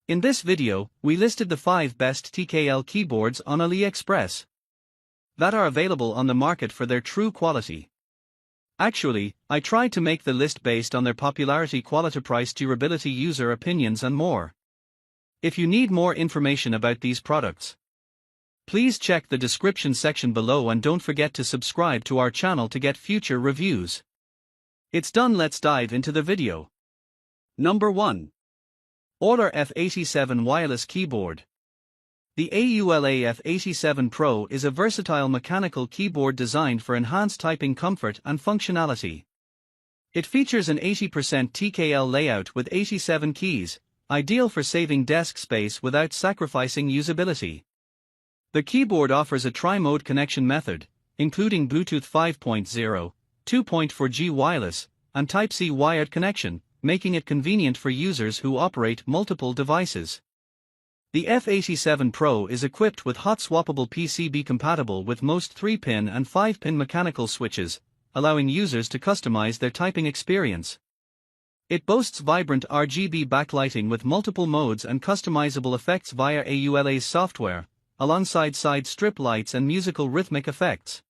In this video, we listed the 5 best TKL keyboards on Aliexpress that are available on the market for their true quality. Actually, I tried to make the list based on their popularity, quality, price, durability, user opinions and more. If you need more information about these products, please check the description section below and don't forget to subscribe to our channel to get future reviews. It's done, let's dive into the video. Number 1. AULA F87 Wireless Keyboard. The AULA F87 Pro is a versatile mechanical keyboard designed for enhanced typing comfort and functionality. It features an 80% TKL layout with 87 keys, ideal for saving desk space without sacrificing usability. The keyboard offers a tri-mode connection method, including Bluetooth 5.0, 2.4G wireless, and Type-C wired connection, making it convenient for users who operate multiple devices. The F87 Pro is equipped with hot swappable PCB compatible with most 3-pin and 5-pin mechanical switches, allowing users to customize their typing experience. It boasts vibrant RGB backlighting with multiple modes and customizable effects via AULA's software, alongside side strip lights and musical rhythmic effects.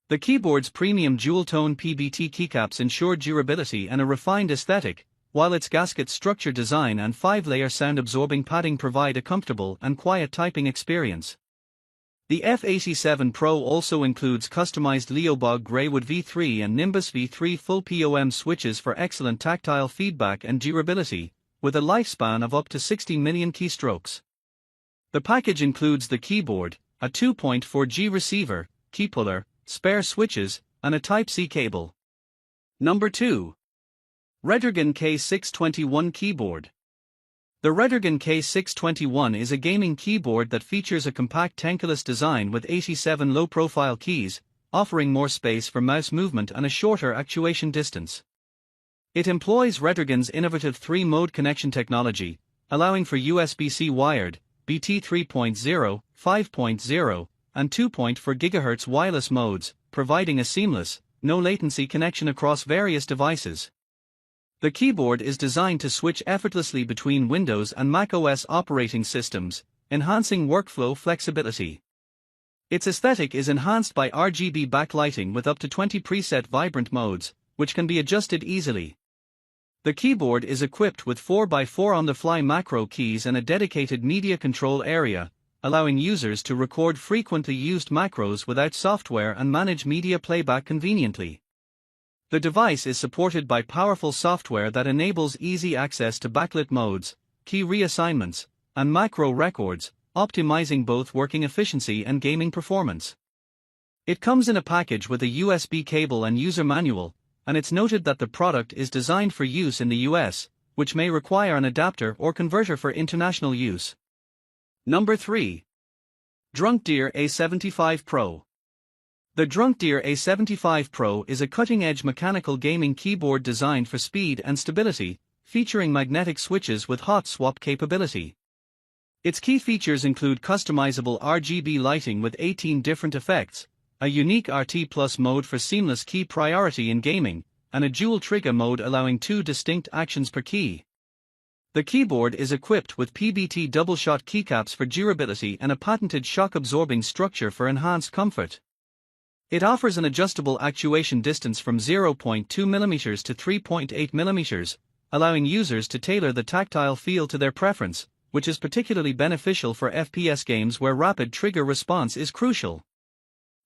The keyboard's premium dual-tone PBT keycaps ensure durability and a refined aesthetic, while its gasket structure design and 5-layer sound-absorbing padding provide a comfortable and quiet typing experience. The F87 Pro also includes customized Leobog Greywood V3 and Nimbus V3 full POM switches for excellent tactile feedback and durability, with a lifespan of up to 60 million keystrokes. The package includes the keyboard, a 2.4G receiver, key puller, spare switches, and a Type-C cable. Number 2. Redragon K621 Keyboard. The Redragon K621 is a gaming keyboard that features a compact tankless design with 87 low-profile keys, offering more space for mouse movement and a shorter actuation distance. It employs Redragon's innovative 3-mode connection technology, allowing for USB-C wired, BT 3.0, 5.0, and 2.4 GHz wireless modes, providing a seamless, no-latency connection across various devices. The keyboard is designed to switch effortlessly between Windows and macOS operating systems, enhancing workflow flexibility. Its aesthetic is enhanced by RGB backlighting with up to 20 preset vibrant modes, which can be adjusted easily. The keyboard is equipped with 4x4 on-the-fly macro keys and a dedicated media control area, allowing users to record frequently used macros without software and manage media playback conveniently. The device is supported by powerful software that enables easy access to backlit modes, key reassignments, and macro records, optimizing both working efficiency and gaming performance. It comes in a package with a USB cable and user manual, and it's noted that the product is designed for use in the US, which may require an adapter or converter for international use. Number 3. DrunkDeer A75 Pro. The DrunkDeer A75 Pro is a cutting-edge mechanical gaming keyboard designed for speed and stability, featuring magnetic switches with hot swap capability. Its key features include customizable RGB lighting with 18 different effects, a unique RT Plus mode for seamless key priority in gaming, and a dual trigger mode allowing 2 distinct actions per key. The keyboard is equipped with PBT double-shot keycaps for durability and a patented shock-absorbing structure for enhanced comfort. It offers an adjustable actuation distance from 0.2 mm to 3.8 mm, allowing users to tailor the tactile feel to their preference, which is particularly beneficial for FPS games where rapid trigger response is crucial.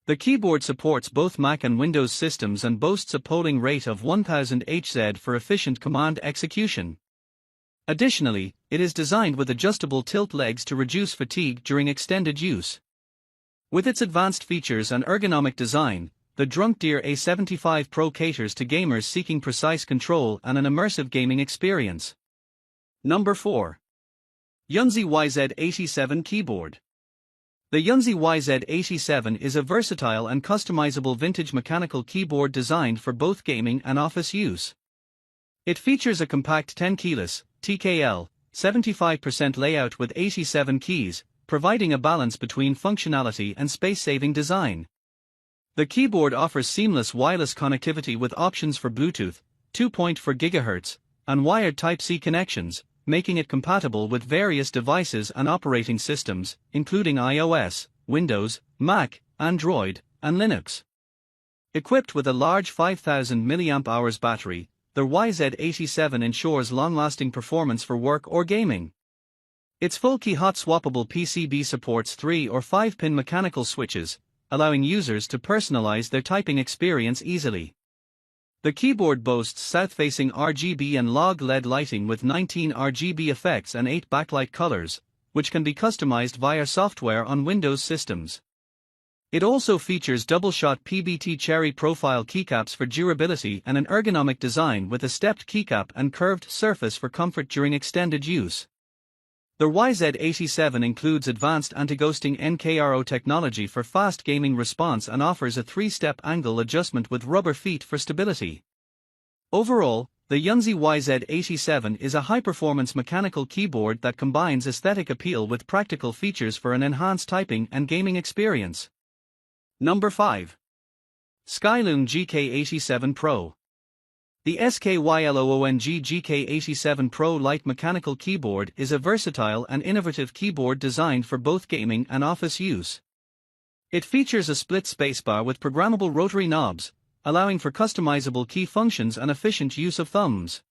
The keyboard supports both Mac and Windows systems and boasts a polling rate of 1000 Hz for efficient command execution. Additionally, it is designed with adjustable tilt legs to reduce fatigue during extended use. With its advanced features and ergonomic design, the DrunkDeer A75 Pro caters to gamers seeking precise control and an immersive gaming experience. Number 4. YUNZII YZ87 Keyboard. The YUNZII YZ87 is a versatile and customizable vintage mechanical keyboard designed for both gaming and office use. It features a compact 10-keyless, TKL, 75% layout with 87 keys, providing a balance between functionality and space-saving design. The keyboard offers seamless wireless connectivity with options for Bluetooth, 2.4 GHz, and wired Type-C connections, making it compatible with various devices and operating systems, including iOS, Windows, Mac, Android, and Linux. Equipped with a large 5000 mAh battery, the YZ87 ensures long-lasting performance for work or gaming. Its full-key hot-swappable PCB supports 3 or 5-pin mechanical switches, allowing users to personalize their typing experience easily. The keyboard boasts south-facing RGB and log LED lighting with 19 RGB effects and 8 backlight colors, which can be customized via software on Windows systems. It also features double-shot PBT cherry profile keycaps for durability and an ergonomic design with a stepped keycap and curved surface for comfort during extended use. The YZ87 includes advanced anti-ghosting NKRO technology for fast gaming response and offers a 3-step angle adjustment with rubber feet for stability. Overall, the YUNZII YZ87 is a high-performance mechanical keyboard that combines aesthetic appeal with practical features for an enhanced typing and gaming experience. Number 5. SKYLOONG GK87 Pro. The SKYLOONG GK87 Pro light mechanical keyboard is a versatile and innovative keyboard designed for both gaming and office use. It features a split spacebar with programmable rotary knobs, allowing for customizable key functions and efficient use of thumbs.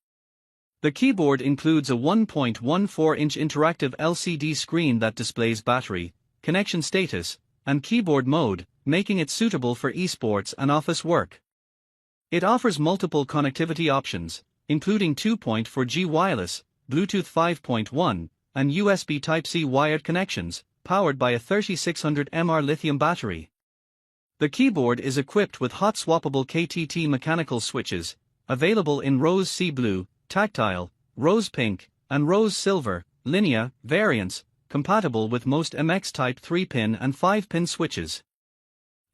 The keyboard includes a 1.14-inch interactive LCD screen that displays battery, connection status, and keyboard mode, making it suitable for esports and office work. It offers multiple connectivity options, including 2.4G wireless, Bluetooth 5.1, and USB Type-C wired connections, powered by a 3600 mAh lithium battery. The keyboard is equipped with hot-swappable KTT mechanical switches, available in Rose Sea Blue, Tactile, Rose Pink, and Rose Silver, Linea variants, compatible with most MX Type 3-pin and 5-pin switches.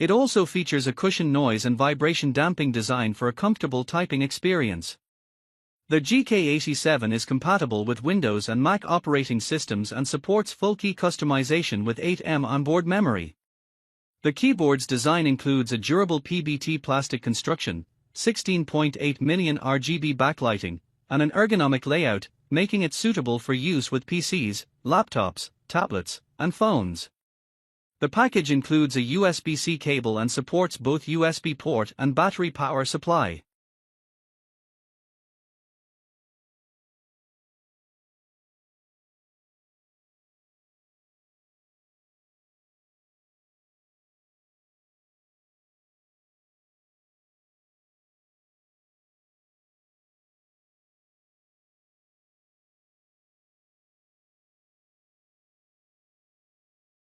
It also features a cushion noise and vibration damping design for a comfortable typing experience. The GK87 is compatible with Windows and Mac operating systems and supports full-key customization with 8 onboard memory. The keyboard's design includes a durable PBT plastic construction, 16.8 million RGB backlighting, and an ergonomic layout, making it suitable for use with PCs, laptops, tablets, and phones. The package includes a USB-C cable and supports both USB port and battery power supply.